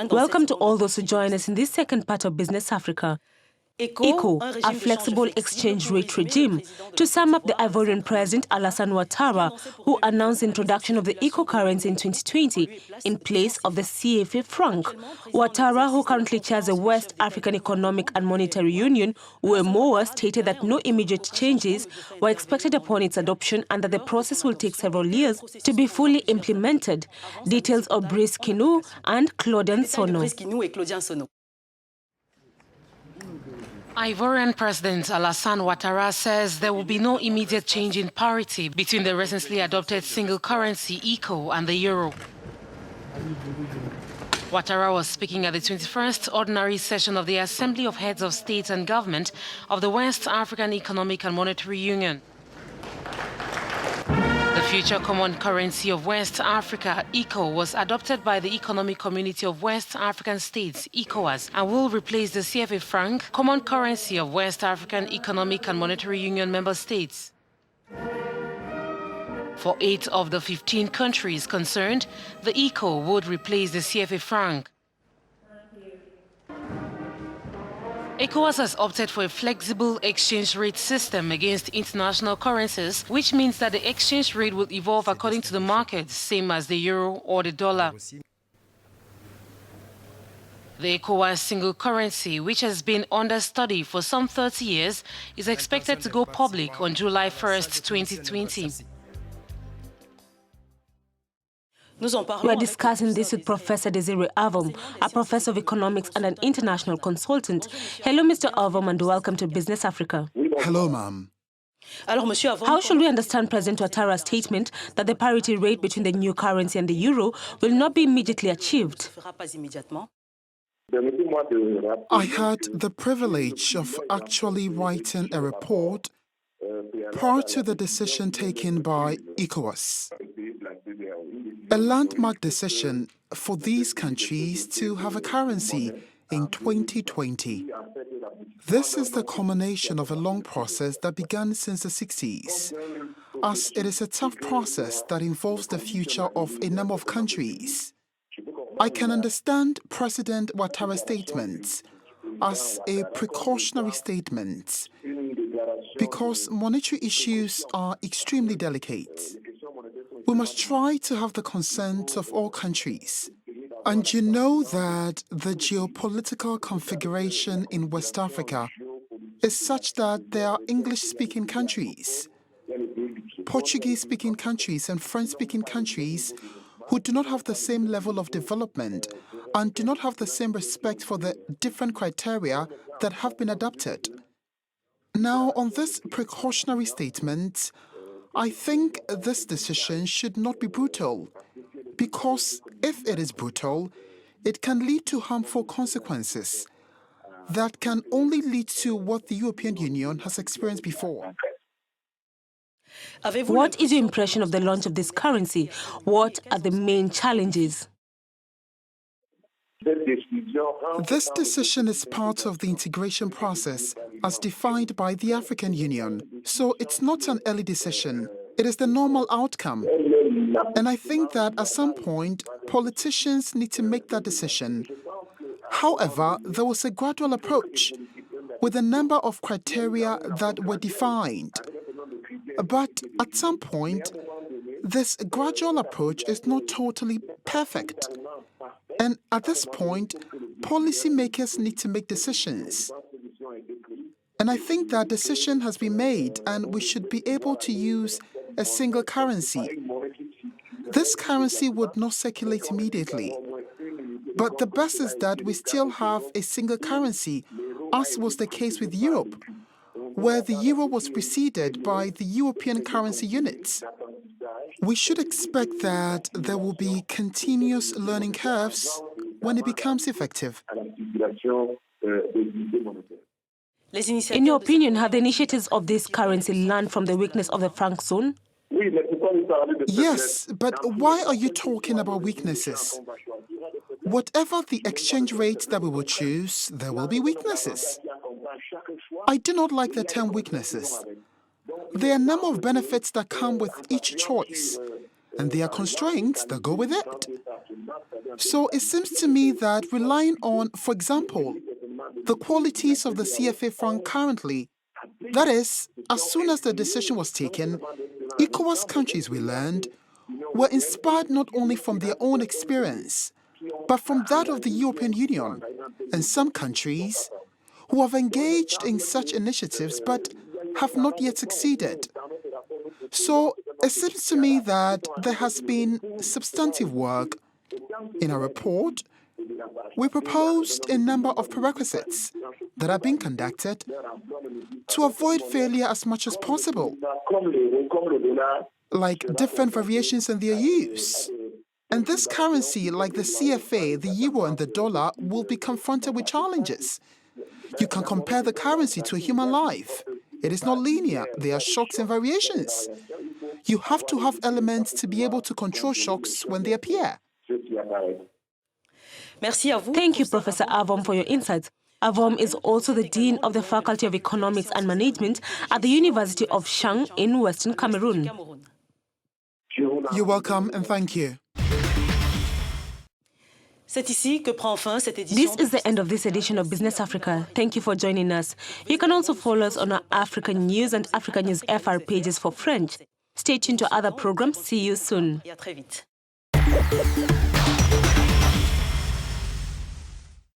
Welcome to all those who join us in this second part of Business Africa. ECO, a flexible exchange rate regime. To sum up, the Ivorian President Alassane Ouattara, who announced the introduction of the ECO currency in 2020 in place of the CFA franc. Ouattara, who currently chairs the West African Economic and Monetary Union, UEMOA, stated that no immediate changes were expected upon its adoption and that the process will take several years to be fully implemented. Details of Brice Kinou and Claudian Sono. Ivorian President Alassane Ouattara says there will be no immediate change in parity between the recently adopted single currency ECO and the euro. Ouattara was speaking at the 21st Ordinary Session of the Assembly of Heads of State and Government of the West African Economic and Monetary Union. The future common currency of West Africa, ECO, was adopted by the Economic Community of West African States, ECOWAS, and will replace the CFA franc, common currency of West African Economic and Monetary Union member states. For 8 of the 15 countries concerned, the ECO would replace the CFA franc. ECOWAS has opted for a flexible exchange rate system against international currencies, which means that the exchange rate will evolve according to the market, same as the euro or the dollar. The ECOWAS single currency, which has been under study for some 30 years, is expected to go public on July 1st, 2020. We are discussing this with Professor Desiree Avom, a professor of economics and an international consultant. Hello, Mr. Avom, and welcome to Business Africa. Hello, ma'am. How should we understand President Ouattara's statement that the parity rate between the new currency and the euro will not be immediately achieved? I had the privilege of actually writing a report prior to the decision taken by ECOWAS. A landmark decision for these countries to have a currency in 2020. This is the culmination of a long process that began since the 60s, as it is a tough process that involves the future of a number of countries. I can understand President Ouattara's statements as a precautionary statement because monetary issues are extremely delicate. We must try to have the consent of all countries. And you know that the geopolitical configuration in West Africa is such that there are English-speaking countries, Portuguese-speaking countries, and French-speaking countries who do not have the same level of development and do not have the same respect for the different criteria that have been adopted. Now, on this precautionary statement, I think this decision should not be brutal, because if it is brutal, it can lead to harmful consequences that can only lead to what the European Union has experienced before. What is your impression of the launch of this currency? What are the main challenges? This decision is part of the integration process as defined by the African Union. So it's not an early decision. It is the normal outcome. And I think that at some point, politicians need to make that decision. However, there was a gradual approach with a number of criteria that were defined. But at some point, this gradual approach is not totally perfect. And at this point, policymakers need to make decisions. And I think that decision has been made, and we should be able to use a single currency. This currency would not circulate immediately. But the best is that we still have a single currency, as was the case with Europe, where the euro was preceded by the European currency units. We should expect that there will be continuous learning curves when it becomes effective. In your opinion, have the initiatives of this currency learned from the weakness of the franc zone? Yes, but why are you talking about weaknesses? Whatever the exchange rate that we will choose, there will be weaknesses. I do not like the term weaknesses. there are a number of benefits that come with each choice, and there are constraints that go with it. So it seems to me that relying on, for example, the qualities of the CFA franc currently, that is, as soon as the decision was taken, ECOWAS countries, we learned, were inspired not only from their own experience, but from that of the European Union and some countries who have engaged in such initiatives but have not yet succeeded. So it seems to me that there has been substantive work. In our report, we proposed a number of prerequisites that are being conducted to avoid failure as much as possible, like different variations in their use. And this currency, like the CFA, the euro and the dollar, will be confronted with challenges. You can compare the currency to a human life. It is not linear. There are shocks and variations. You have to have elements to be able to control shocks when they appear. Thank you, Professor Avom, for your insights. Avom is also the Dean of the Faculty of Economics and Management at the University of Chang in Western Cameroon. You're welcome and thank you. This is the end of this edition of Business Africa. Thank you for joining us. You can also follow us on our Africanews and Africanews FR pages for French. Stay tuned to other programs. See you soon.